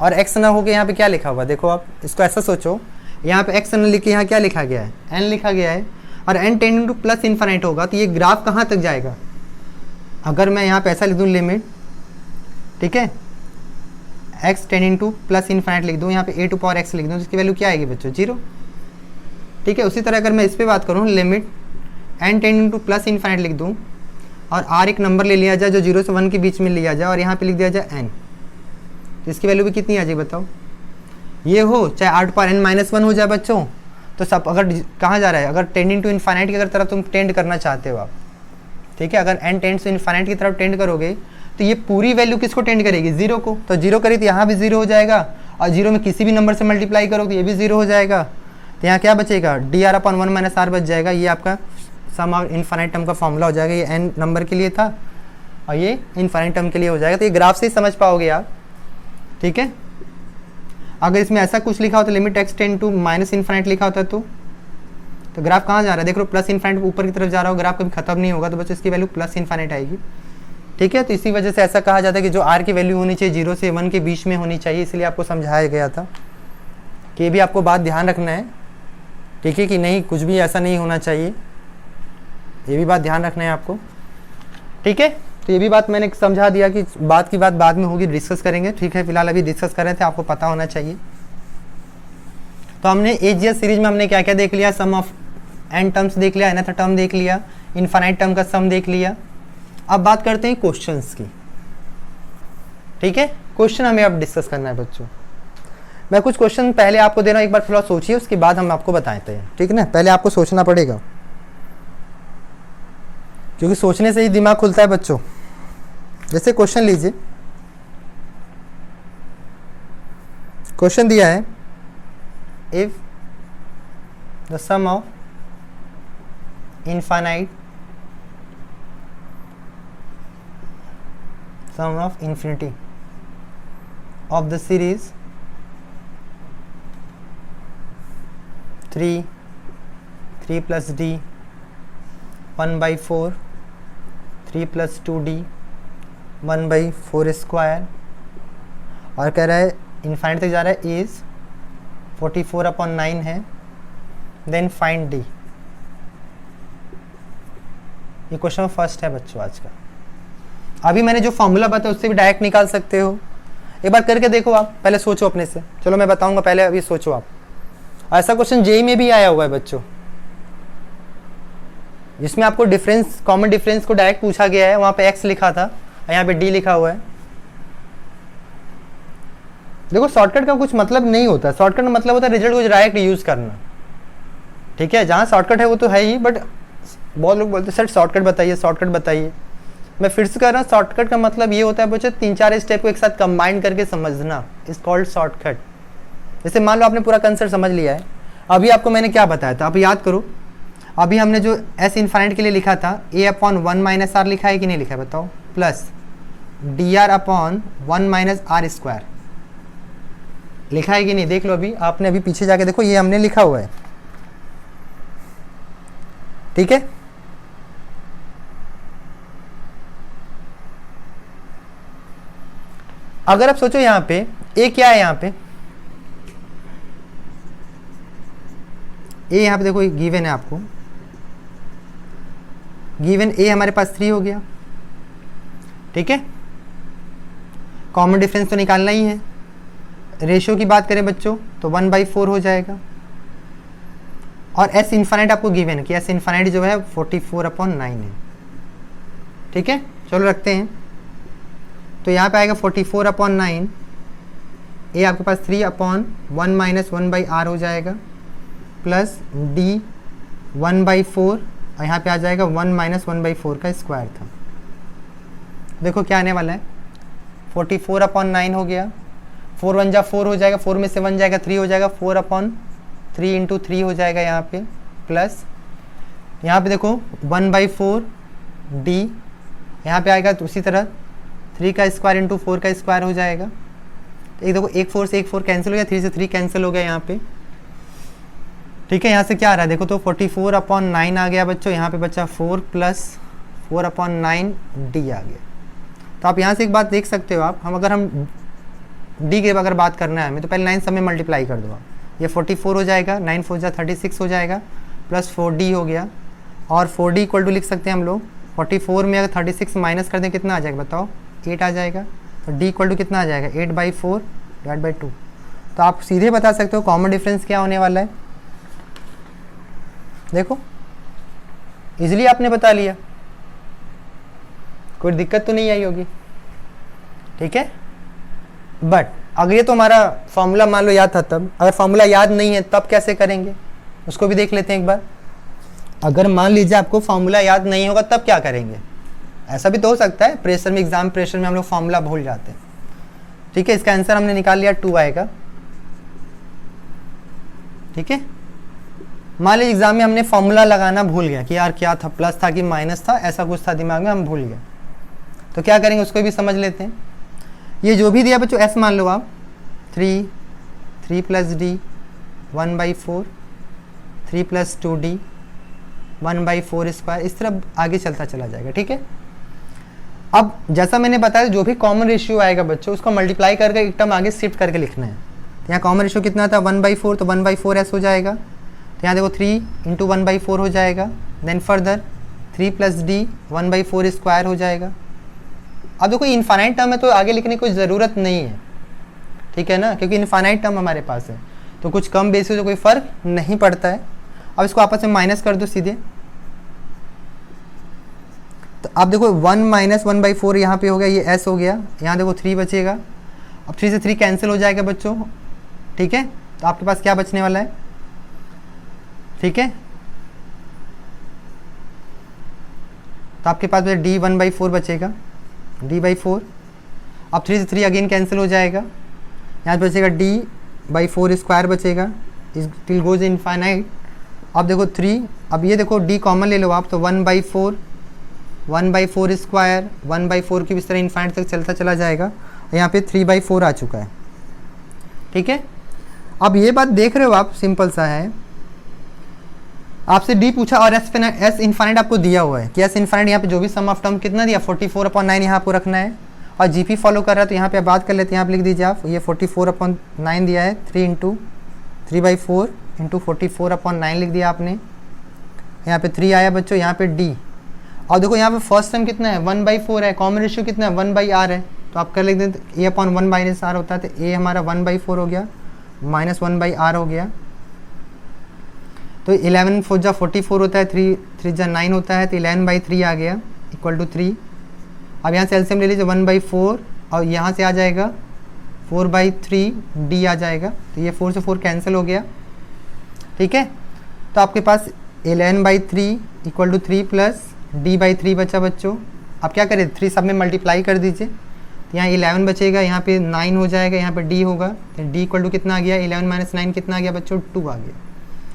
और x ना होके यहाँ पे क्या लिखा हुआ है। देखो आप इसको ऐसा सोचो, यहाँ पे x न लिख के यहाँ क्या लिखा गया है, n लिखा गया है, और n tending to plus infinite होगा, तो ये ग्राफ कहाँ तक जाएगा। अगर मैं यहाँ पे ऐसा लिख दूँ लिमिट, ठीक है, x tending to plus infinite लिख दूँ, यहाँ पे a टू पावर x लिख दूँ, तो इसकी वैल्यू क्या आएगी बच्चों, 0। ठीक है, उसी तरह अगर मैं इस पर बात करूँ, limit n tending to plus infinite लिख दूँ और r एक नंबर ले लिया जाए जो 0 से 1 के बीच में लिया जाए, और यहाँ पे लिख दिया जाए n, तो इसकी वैल्यू भी कितनी आ जाएगी बताओ। ये हो चाहे r to power n minus 1 हो जाए बच्चों, तो सब अगर कहाँ जा रहा है, अगर टेंडिंग टू इनफाइनाइट की अगर तरफ तुम टेंड करना चाहते हो आप, ठीक है, अगर n टेंड्स टू इनफाइनाइट की तरफ टेंड करोगे तो ये पूरी वैल्यू किसको टेंड करेगी, 0 को। तो 0 करी तो यहाँ भी 0 हो जाएगा, और 0 में किसी भी नंबर से मल्टीप्लाई करो तो ये भी 0 हो जाएगा, तो यहाँ क्या बचेगा, d r upon 1 minus r बच जाएगा। ये आपका सम ऑफ इनफाइनाइट टर्म का फॉर्मूला हो जाएगा। ये n नंबर के लिए था और ये इनफाइनाइट टर्म के लिए हो जाएगा। तो ये ग्राफ से ही समझ पाओगे आप। ठीक है, अगर इसमें ऐसा कुछ लिखा होता, limit x tend to minus infinite लिखा होता तो ग्राफ कहाँ जा रहा है, देख लो प्लस इनफाइनाइट ऊपर की तरफ जा रहा हो, ग्राफ कभी खत्म नहीं होगा, तो बच्चों इसकी वैल्यू प्लस इनफाइनाइट आएगी। ठीक है, तो इसी वजह से ऐसा कहा जाता है कि जो r की वैल्यू होनी चाहिए 0 से 1 के बीच में होनी चाहिए, इसलिए आपको समझाया गया था कि ये भी आपको बात ध्यान रखना है। ठीक है, कि नहीं कुछ भी ऐसा नहीं होना चाहिए, ये भी बात ध्यान रखना है आपको। ठीक है, तो ये भी बात मैंने समझा दिया कि बात की बात बाद में होगी, डिस्कस करेंगे। ठीक है, फिलहाल अभी डिस्कस कर रहे थे, आपको पता होना चाहिए। तो हमने एजीएस सीरीज में हमने क्या क्या देख लिया, सम ऑफ एन टर्म्स देख लिया, nth टर्म देख लिया, इनफाइनाइट टर्म का सम देख लिया। अब बात करते हैं क्वेश्चंस की। ठीक है, क्वेश्चन हमें अब डिस्कस करना है बच्चों। मैं कुछ क्वेश्चन पहले आपको दे रहा हूँ, एक बार थोड़ा सोचिए, उसके बाद हम आपको बताते हैं, ठीक है ना। पहले आपको सोचना पड़ेगा, क्योंकि सोचने से ही दिमाग खुलता है बच्चों। जैसे क्वेश्चन लीजिए, क्वेश्चन दिया है, if the sum of infinite sum of infinity of the series 3 plus d 1 by 4 3 plus 2d 1 by 4 square, और कह रहा है इन्फाइनाइट तक जा रहा है, इज 44/9 है, देन फाइंड d। ये क्वेश्चन फर्स्ट है बच्चों आज का। अभी मैंने जो फॉर्मूला बताया उससे भी डायरेक्ट निकाल सकते हो, एक बार करके देखो आप, पहले सोचो अपने से। चलो मैं बताऊंगा, पहले अभी सोचो आप। ऐसा क्वेश्चन जेईई में भी आया हुआ है बच्चों, जिसमें आपको डिफरेंस, कॉमन डिफरेंस को डायरेक्ट पूछा गया है। वहां पे एक्स लिखा था, यहाँ पे डी लिखा हुआ है। देखो शॉर्टकट का कुछ मतलब नहीं होता, शॉर्टकट का मतलब होता है रिजल्ट को डायरेक्ट यूज करना, ठीक है। जहाँ शॉर्टकट है वो तो है ही, बट बहुत लोग बोलते हैं सर शॉर्टकट बताइए, शॉर्टकट बताइए। मैं फिर से कह रहा हूँ, शॉर्टकट का मतलब ये होता है बच्चों 3-4 स्टेप को एक साथ कंबाइन करके समझना, इज कॉल्ड शॉर्टकट। जैसे मान लो आपने पूरा कंसेप्ट समझ लिया है, अभी आपको मैंने क्या बताया था, आप याद करो। अभी हमने जो एस इन्फाइनाइट के लिए लिखा था, a/1 - r लिखा है कि नहीं लिखा है बताओ, प्लस dr/1 - r स्क्वायर लिखा है कि नहीं, देख लो अभी, आपने अभी पीछे जाके देखो, ये हमने लिखा हुआ है, ठीक है। अगर आप सोचो यहाँ पे ए क्या है, यहाँ पे ए, यहाँ पे देखो गिवन है आपको, गिवन ए हमारे पास 3 हो गया, ठीक है। कॉमन डिफरेंस तो निकालना ही है। रेशियो की बात करें बच्चों तो 1/4 हो जाएगा, और एस इन्फाइनाइट आपको गिवन है कि एस इन्फाइनाइट जो है 44/9 है, ठीक है। चलो रखते हैं, तो यहाँ पे आएगा 44/9, ए आपके पास 3/1 - 1/r हो जाएगा, प्लस डी 1/4, और यहाँ पे आ जाएगा 1 - 1/4 का स्क्वायर था। देखो क्या आने वाला है, 44/9 हो गया, 4 1 जा 4 हो जाएगा, 4 में से 1 जाएगा 3 हो जाएगा, 4/3 × 3 हो जाएगा यहाँ पे, प्लस यहाँ पे देखो 1/4 डी, यहाँ पे आएगा तो उसी तरह 3 का स्क्वायर × 4 का स्क्वायर हो जाएगा। तो एक देखो, एक 4 से एक 4 कैंसिल हो गया, 3 से 3 कैंसिल हो गया यहाँ पे, ठीक है। यहाँ से क्या आ रहा है देखो, तो 44/9 आ गया बच्चों, यहाँ पे बच्चा 4 + 4/9 डी आ गया। तो आप यहाँ से एक बात देख सकते हो आप, अगर हम डी की अगर बात करना है हमें, तो पहले 9 सब में मल्टीप्लाई कर दो आप, ये 44 हो जाएगा, 9 4 जा 36 हो जाएगा, प्लस 4d हो गया, और 4d = लिख सकते हैं हम लोग, 44 में अगर 36 माइनस कर दें कितना आ जाएगा बताओ, 8 आ जाएगा। तो d = कितना आ जाएगा, 8/4 / 2। तो आप सीधे बता सकते हो कॉमन डिफरेंस क्या होने वाला है। देखो इजीली आपने बता लिया, कोई दिक्कत तो नहीं आई होगी, ठीक है। बट अगर ये तो हमारा फॉर्मूला मान लो याद था तब, अगर फॉर्मूला याद नहीं है तब कैसे करेंगे उसको भी देख लेते हैं एक बार। अगर मान लीजिए आपको फॉर्मूला याद नहीं होगा तब क्या करेंगे, ऐसा भी तो हो सकता है, प्रेशर में, एग्जाम प्रेशर में हम लोग फॉर्मूला भूल जाते हैं, ठीक है। इसका आंसर हमने निकाल लिया, 2 आएगा, ठीक है। मान लीजिए एग्जाम में हमने फॉर्मूला लगाना भूल गया कि यार क्या था, प्लस था कि माइनस था, ऐसा कुछ था दिमाग में, हम भूल गए, तो क्या करेंगे उसको भी समझ लेते हैं। ये जो भी दिया बच्चों, एस मान लो आप, 3 + d 1/4, 3 + 2d 1/4 स्क्वायर, इस तरह आगे चलता चला जाएगा, ठीक है। अब जैसा मैंने बताया, जो भी कॉमन रेशियो आएगा बच्चों उसको मल्टीप्लाई करके एक टर्म आगे शिफ्ट करके लिखना है। तो यहाँ कॉमन रेशियो कितना था, 1/4, तो 1/4 एस हो जाएगा। तो यहाँ देखो 3 × 1/4 हो जाएगा, देन फर्दर 3 + d 1/4 स्क्वायर हो जाएगा। अब देखो इनफाइनाइट टर्म है तो आगे लिखने की कोई ज़रूरत नहीं है, ठीक है ना, क्योंकि इनफाइनाइट टर्म हमारे पास है, तो कुछ कम बेसी से कोई फ़र्क नहीं पड़ता है। अब इसको आपस में माइनस कर दो सीधे, तो आप देखो 1 - 1/4 यहाँ पे हो गया, ये s हो गया, यहाँ देखो 3 बचेगा, अब 3 से 3 कैंसिल हो जाएगा बच्चों, ठीक है। तो आपके पास क्या बचने वाला है, ठीक है। तो आपके पास डी 1/4 बचेगा, d/4। अब 3 से 3 अगेन कैंसिल हो जाएगा, यहाँ पे बचेगा d/4 स्क्वायर बचेगा, टिल गोज इनफाइनाइट। अब देखो 3, अब ये देखो d कॉमन ले लो आप, तो 1/4 स्क्वायर 1/4 की इस तरह इनफाइनाइट तक चलता चला जाएगा। यहाँ पे 3/4 आ चुका है, ठीक है। अब ये बात देख रहे हो आप, सिंपल सा है, आपसे d पूछा और s इनफाइनाइट आपको दिया हुआ है कि s इनफाइनाइट यहाँ पे जो भी सम ऑफ टर्म कितना दिया 44/9 यहाँ आपको रखना है, और जीपी फॉलो कर रहा है। तो यहाँ पे बात कर लेते हैं, यहाँ पे लिख दीजिए आप, ये 44/9 दिया है, 3/4 इंटू 44/9 लिख दिया आपने। यहाँ पे 3 आया बच्चों, यहाँ पे d। और देखो यहाँ पे फर्स्ट टर्म कितना है 1/4 है, कॉमन रेशियो कितना है 1/r है, तो आप कर लिख दें a/1 - r होता है, तो a हमारा 1/4 हो गया, माइनस 1/r हो गया। तो 11 4 जा 44 होता है, 3 3 जा 9 होता है, तो 11/3 आ गया इक्वल टू 3। अब यहाँ से एलसीएम ले लीजिए 1/4 और यहाँ से आ जाएगा 4/3 d आ जाएगा, तो ये 4 से 4 कैंसिल हो गया, ठीक है। तो आपके पास 11/3 इक्वल टू 3 प्लस d/3 बचा बच्चों। आप क्या करें 3 सब में मल्टीप्लाई कर दीजिए, तो यहाँ 11 बचेगा, यहाँ पे 9 हो जाएगा, यहाँ पे d होगा, तो d इक्वल टू कितना आ गया 11 - 9 कितना आ गया बच्चों 2 आ गया।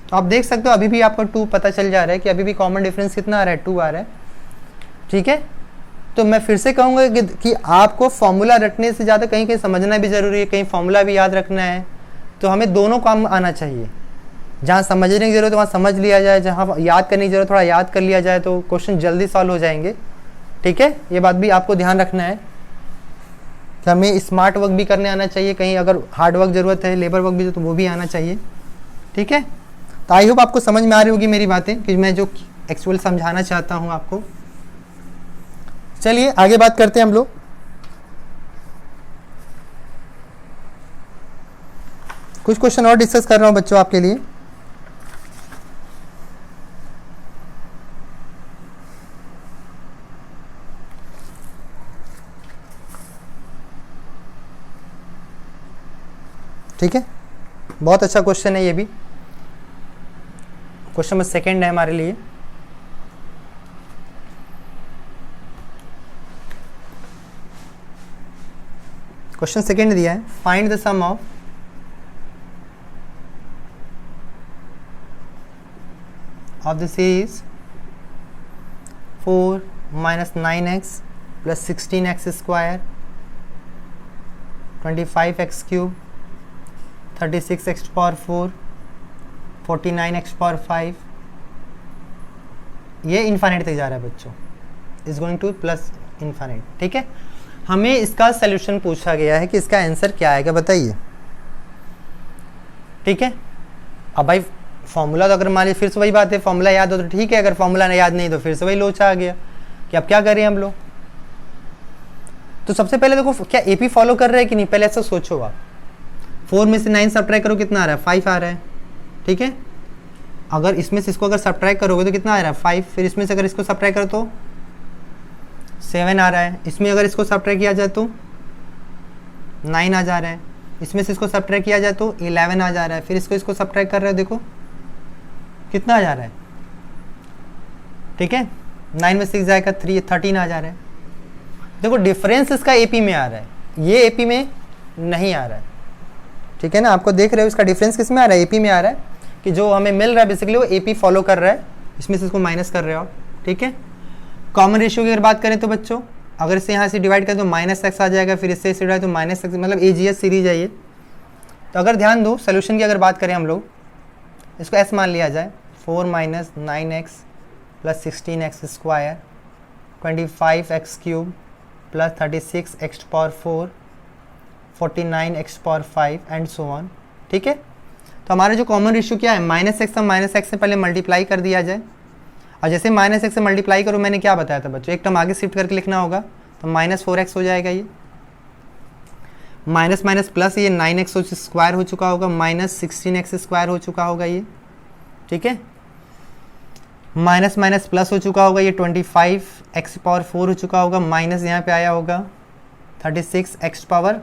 तो आप देख सकते हो अभी भी आपको 2 पता चल जा रहा है कि अभी भी कॉमन डिफरेंस कितना आ रहा है 2 आ रहा है, ठीक है। तो मैं फिर से कहूँगा कि आपको फॉर्मूला रटने से ज़्यादा कहीं कहीं समझना भी ज़रूरी है, कहीं फॉर्मूला भी याद रखना है। तो हमें दोनों काम आना चाहिए, जहाँ समझने की ज़रूरत है वहाँ समझ लिया जाए, जहाँ याद करने की ज़रूरत थोड़ा याद कर लिया जाए, तो क्वेश्चन जल्दी सॉल्व हो जाएंगे, ठीक है। ये बात भी आपको ध्यान रखना है कि हमें स्मार्ट वर्क भी करने आना चाहिए, कहीं अगर हार्ड वर्क ज़रूरत है, लेबर वर्क भी तो वो भी आना चाहिए, ठीक है। तो आई होप आपको समझ में आ रही होगी मेरी बातें कि मैं जो एक्चुअल समझाना चाहता हूँ आपको। चलिए आगे बात करते हैं हम लोग। कुछ क्वेश्चन और डिस्कस कर रहा हूँ बच्चों आपके लिए। ठीक है, बहुत अच्छा क्वेश्चन है ये भी, क्वेश्चन नंबर 2 है हमारे लिए। क्वेश्चन 2 दिया है, find the sum of the series 4 - 9x + 16x square 25x³ 36x⁴ 49x⁵। ये इन्फाइनाइट तक जा रहा है बच्चों, is going two plus infinite, ठीक है। हमें इसका सलूशन पूछा गया है कि इसका आंसर क्या आएगा बताइए, ठीक है। अब भाई फॉर्मूला तो अगर मान लीजिए फिर से वही बात है, फॉर्मूला याद हो तो ठीक है, अगर फॉर्मूला याद नहीं तो फिर से वही लोचा आ गया कि अब क्या करें हम लोग। तो सबसे पहले देखो क्या एपी फॉलो कर रहे हैं कि नहीं, पहले ऐसा सोचो आप। 4 में से 9 सब्ट्रैक्ट करो कितना आ रहा है 5 आ रहा है, ठीक है। अगर इसमें से इसको अगर सब्ट्रैक्ट करोगे तो कितना आ रहा है 5, फिर इसमें से अगर इसको सब्ट्रैक्ट करो तो 7 आ रहा है, इसमें अगर इसको सब्ट्रैक्ट किया जाए तो 9 आ जा रहा है, इसमें से इसको सब्ट्रैक्ट किया जाए तो 11 आ जा रहा है, फिर इसको सब्ट्रैक्ट कर रहे हो देखो कितना आ जा रहा है, ठीक है। 9 में 6 जाएगा 13 आ जा रहा है। देखो डिफरेंस इसका एपी में आ रहा है, ये एपी में नहीं आ रहा है, ठीक है ना। आपको देख रहे हो इसका डिफरेंस किस में आ रहा है, एपी में आ रहा है, कि जो हमें मिल रहा है बेसिकली वो एपी फॉलो कर रहा है, इसमें से इसको माइनस कर रहे हो, ठीक है। कॉमन रेशियो की अगर बात करें तो बच्चों अगर इसे यहाँ से डिवाइड करें तो -x आ जाएगा, फिर इससे डिवाइड तो -x, मतलब AGS सीरीज है ये। तो अगर ध्यान दो सोल्यूशन की अगर बात करें हम लोग, इसको s मान लिया जाए, 4 - 9x + 16x² 25x³ + 36x⁴ 49x⁵ and so on, ठीक है। तो हमारा जो कॉमन रेशियो क्या है -x, -x से पहले मल्टीप्लाई कर दिया जाए, और जैसे -x से मल्टीप्लाई करो मैंने क्या बताया था बच्चों, एक टर्म आगे शिफ्ट करके लिखना होगा, तो -4x हो जाएगा, ये माइनस माइनस प्लस, ये 9x स्क्वायर हो चुका होगा, -16x स्क्वायर हो चुका होगा ये, ठीक है। माइनस माइनस प्लस हो चुका होगा, ये 25x⁴ हो चुका होगा, माइनस यहाँ पे आया होगा 36x⁴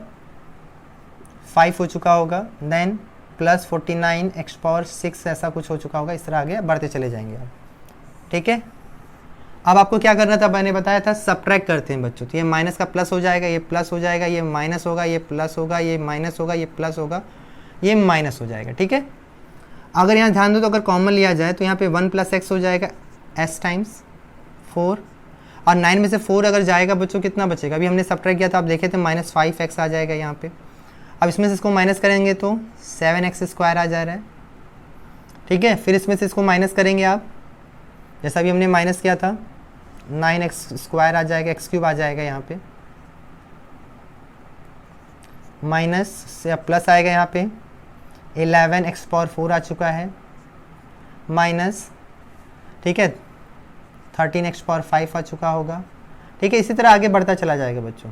5 हो चुका होगा, देन प्लस 49 एक्स पावर 6 ऐसा कुछ हो चुका होगा। इस तरह आगे बढ़ते चले जाएंगे आप, ठीक है। अब आपको क्या करना था, मैंने बताया था सब्ट्रैक्ट करते हैं बच्चों। तो ये माइनस का प्लस हो जाएगा, ये प्लस हो जाएगा, ये माइनस होगा, ये प्लस होगा, ये माइनस होगा, ये प्लस होगा, ये माइनस हो जाएगा, ठीक है। अगर यहाँ ध्यान दो तो अगर कॉमन लिया जाए तो यहाँ पे 1 + x हो जाएगा s टाइम्स 4, और 9 में से 4 अगर जाएगा बच्चों कितना बचेगा, अभी हमने सब्ट्रैक्ट किया था, आप देखे थे -5x आ जाएगा यहाँ पे। अब इसमें से इसको माइनस करेंगे तो 7x² आ जा रहा है, ठीक है। फिर इसमें से इसको माइनस करेंगे आप, जैसा भी हमने माइनस किया था, 9x² आ जाएगा, x³ आ जाएगा यहाँ पे, माइनस से अब प्लस आएगा यहाँ पे 11x⁴ आ चुका है, माइनस, ठीक है, 13x⁵ आ चुका होगा, ठीक है। इसी तरह आगे बढ़ता चला जाएगा बच्चों,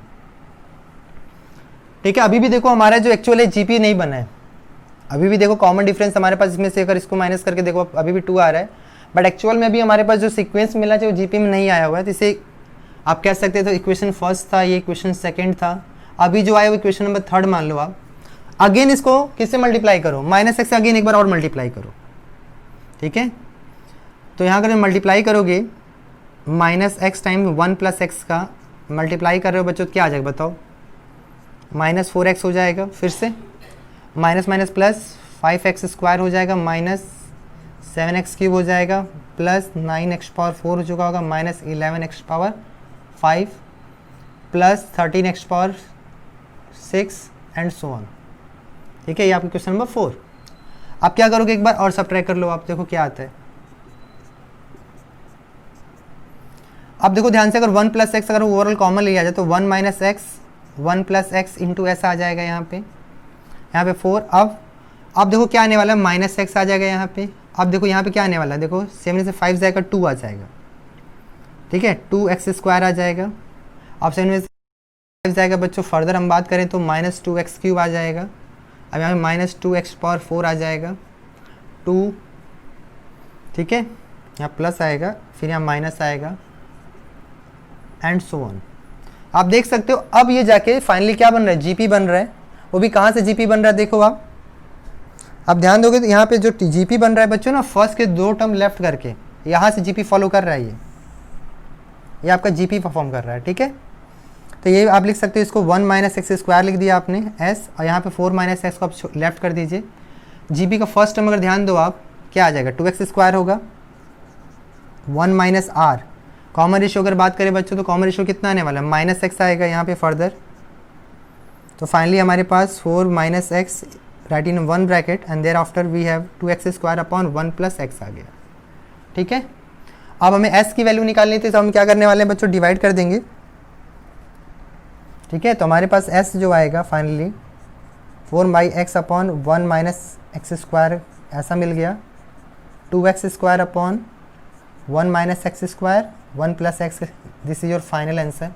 ठीक है। अभी भी देखो हमारा जो एक्चुअल है जीपी नहीं बना है, अभी भी देखो कॉमन डिफरेंस हमारे पास इसमें से अगर इसको माइनस करके देखो अभी भी 2 आ रहा है, बट एक्चुअल में भी हमारे पास जो सीक्वेंस मिला है वो जीपी में नहीं आया हुआ है। तो इसे आप कह सकते हो तो इक्वेशन फर्स्ट था, ये इक्वेशन सेकंड था, अभी जो आया वो इक्वेशन नंबर 3 मान लो आप। अगेन इसको किससे मल्टीप्लाई करो, -x से अगेन एक बार और मल्टीप्लाई करो, ठीक है। तो यहाँ अगर मल्टीप्लाई करोगे -x टाइम 1 + x का मल्टीप्लाई कर रहे हो बच्चों, क्या आ जाएगा बताओ, -4x हो जाएगा, फिर से माइनस माइनस प्लस 5x² हो जाएगा, -7x³ हो जाएगा, प्लस 9x⁴ हो चुका होगा, -11x⁵ plus 13x⁶ and so on, ठीक है। ये आपका क्वेश्चन नंबर 4। अब क्या करोगे, एक बार और सब्ट्रैक्ट कर लो आप, देखो क्या आता है। अब देखो ध्यान से, अगर 1 + x अगर ओवरऑल कॉमन लिया जाए तो 1 - x 1 + x इंटू s आ जाएगा यहाँ पे 4। अब देखो क्या आने वाला है, -x आ जाएगा यहाँ पे। अब देखो यहाँ पे क्या आने वाला है, देखो 7 से 5 जाएगा 2 आ जाएगा, ठीक है, 2x² आ जाएगा। अब 7 में से 5 जाएगा बच्चों, फर्दर हम बात करें तो -2x³ आ जाएगा। अब यहाँ पे -2x⁴ आ जाएगा 2, ठीक है, यहाँ प्लस आएगा, फिर यहाँ माइनस आएगा एंड सो ऑन। आप देख सकते हो अब ये जाके फाइनली क्या बन रहा है, जीपी बन रहा है। वो भी कहाँ से जीपी बन रहा है देखो आप, अब ध्यान दोगे तो यहाँ पे जो जीपी बन रहा है बच्चों ना, फर्स्ट के 2 टर्म लेफ्ट करके यहाँ से जीपी फॉलो कर रहा है, ये आपका जीपी परफॉर्म कर रहा है, ठीक है। तो ये आप लिख सकते हो, इसको 1 - x² लिख दिया आपने s, और यहाँ पे 4 - x को आप लेफ्ट कर दीजिए। जीपी का फर्स्ट टर्म अगर ध्यान दो आप, क्या आ जाएगा, 2x² होगा, 1 - r। कॉमन रेशियो अगर बात करें बच्चों तो कॉमन रेशियो कितना आने वाला है, -x आएगा यहाँ पे फर्दर। तो फाइनली हमारे पास 4 - x right in 1 bracket and thereafter we have 2x² upon 1 + x आ गया, ठीक है। अब हमें s की वैल्यू निकालनी थी, तो हम क्या करने वाले हैं बच्चों, डिवाइड कर देंगे, ठीक है। तो हमारे पास s जो आएगा फाइनली 4/x अपॉन 1 - x² ऐसा मिल गया, 2x² upon 1 - x², 1 + x, this is your final answer,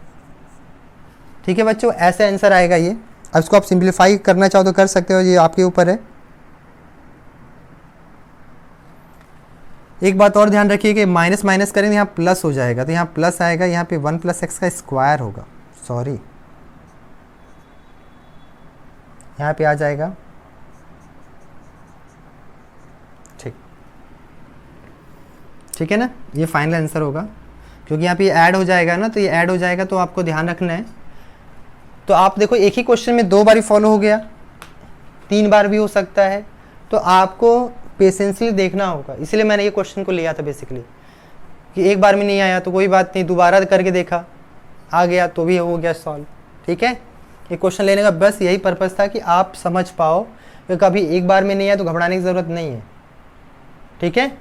ठीक है बच्चों। ऐसे आंसर आएगा ये। अब इसको आप सिंप्लीफाई करना चाहो तो कर सकते हो, ये आपके ऊपर है। एक बात और ध्यान रखिए कि माइनस माइनस करेंगे यहाँ प्लस हो जाएगा, तो यहाँ प्लस आएगा, यहाँ पे 1 + x का स्क्वायर होगा, सॉरी यहाँ पे आ जाएगा, ठीक है ना। ये फाइनल आंसर होगा, क्योंकि यहाँ पे ऐड हो जाएगा ना, तो ये ऐड हो जाएगा, तो आपको ध्यान रखना है। तो आप देखो एक ही क्वेश्चन में 2 बार फॉलो हो गया, 3 बार भी हो सकता है, तो आपको पेशेंसली देखना होगा। इसलिए मैंने ये क्वेश्चन को लिया था बेसिकली, कि एक बार में नहीं आया तो कोई बात नहीं, दोबारा करके देखा, आ गया तो भी हो गया सॉल्व, ठीक है। ये क्वेश्चन लेने का बस यही पर्पज़ था कि आप समझ पाओ कि कभी एक बार में नहीं आया तो घबराने की ज़रूरत नहीं है, ठीक है।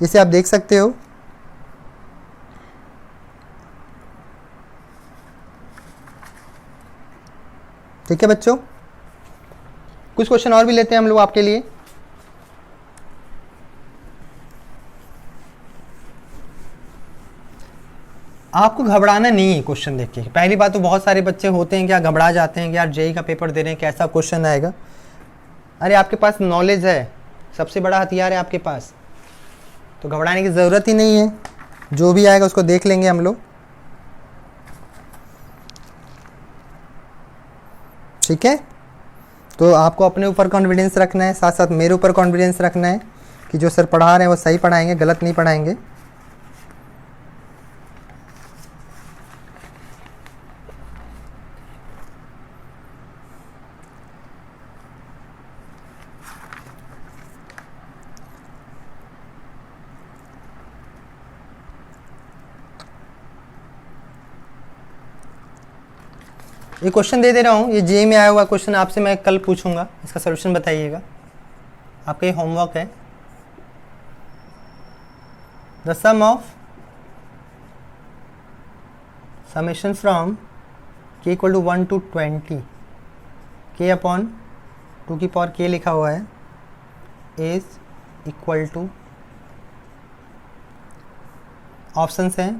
इसे आप देख सकते हो, ठीक है बच्चों। कुछ क्वेश्चन और भी लेते हैं हम लोग आपके लिए। आपको घबराना नहीं है क्वेश्चन देख के। पहली बात तो बहुत सारे बच्चे होते हैं क्या, घबरा जाते हैं कि यार जेईई का पेपर दे रहे हैं, कैसा क्वेश्चन आएगा। अरे आपके पास नॉलेज है, सबसे बड़ा हथियार है आपके पास, तो घबराने की ज़रूरत ही नहीं है। जो भी आएगा उसको देख लेंगे हम लोग, ठीक है। तो आपको अपने ऊपर कॉन्फिडेंस रखना है, साथ साथ मेरे ऊपर कॉन्फिडेंस रखना है कि जो सर पढ़ा रहे हैं वो सही पढ़ाएंगे, गलत नहीं पढ़ाएंगे। ये क्वेश्चन दे रहा हूँ, ये जे में आया हुआ क्वेश्चन आपसे मैं कल पूछूंगा, इसका सॉल्यूशन बताइएगा। आपका ये होमवर्क है। The sum of summation from k equal to 1 to 20 k upon 2 की पावर k लिखा हुआ है इज इक्वल टू, ऑप्शंस हैं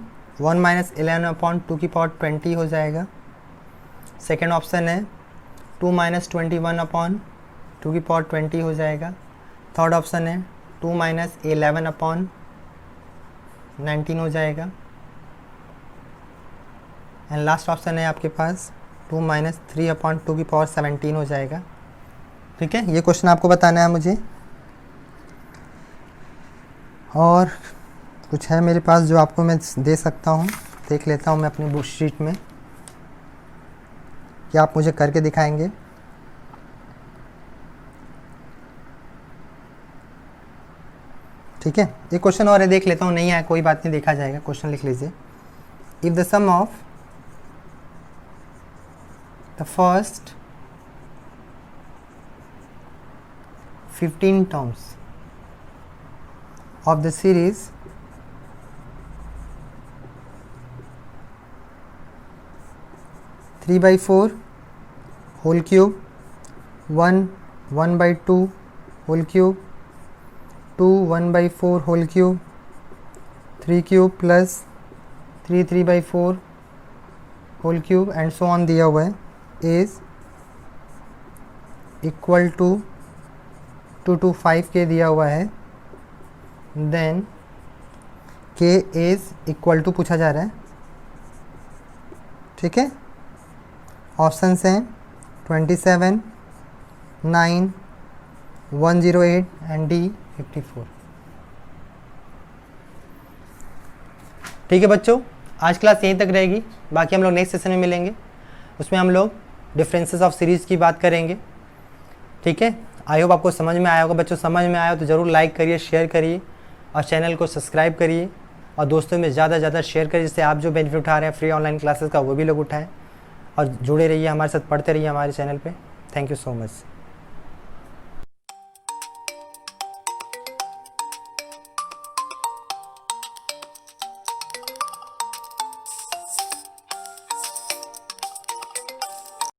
1 माइनस 11 अपॉन 2 की पावर 20 हो जाएगा। सेकेंड ऑप्शन है 2 माइनस 21 अपॉन 2 की पावर 20 हो जाएगा। थर्ड ऑप्शन है 2 माइनस 11 अपॉन 19 हो जाएगा। एंड लास्ट ऑप्शन है आपके पास 2 माइनस 3 अपॉन 2 की पावर 17 हो जाएगा। ठीक है, ये क्वेश्चन आपको बताना है मुझे। और कुछ है मेरे पास जो आपको मैं दे सकता हूँ, देख लेता हूँ मैं अपनी बुक शीट में कि आप मुझे करके दिखाएंगे। ठीक है, ये क्वेश्चन और है, देख लेता हूँ, नहीं आया कोई बात नहीं, देखा जाएगा। क्वेश्चन लिख लीजिए। If the sum of the first 15 terms of the series three by four whole cube, 1/2 whole cube, 1/4 whole cube, 3 cube plus 3/4 whole cube and so on दिया हुआ है इज इक्वल टू 2 to 5 के दिया हुआ है। Then k is equal to पूछा जा रहा है। ठीक है, ऑप्शंस हैं 27, 9, 108 एंड D 54। ठीक है बच्चों, आज क्लास यहीं तक रहेगी, बाकी हम लोग नेक्स्ट सेशन में मिलेंगे, उसमें हम लोग डिफरेंसेस ऑफ सीरीज़ की बात करेंगे। ठीक है, आई होप आपको समझ में आया होगा बच्चों। समझ में आया हो तो ज़रूर लाइक करिए, शेयर करिए और चैनल को सब्सक्राइब करिए और दोस्तों में ज़्यादा से ज़्यादा शेयर करिए, जिससे आप जो बेनिफिट उठा रहे हैं फ्री ऑनलाइन क्लासेस का वो भी लोग उठाएं। और जुड़े रहिए हमारे साथ, पढ़ते रहिए हमारे चैनल पे। Thank you so much.